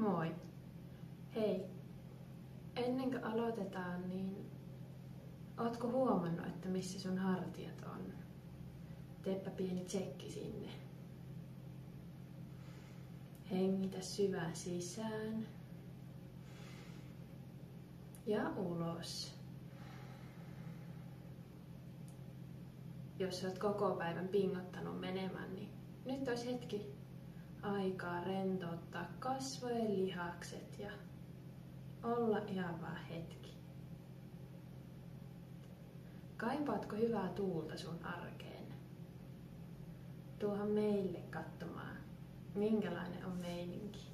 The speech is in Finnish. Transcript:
Moi. Hei, ennen kuin aloitetaan, niin ootko huomannut, että missä sun hartiat on? Teepä pieni tsekki sinne. Hengitä syvään sisään ja ulos. Jos oot koko päivän pingottanut menemään, niin nyt olisi hetki aikaa rentouttaa kasvojen lihakset ja olla ihan vaan hetki. Kaipaatko hyvää tuulta sun arkeen? Tuohan meille katsomaan, minkälainen on meininki.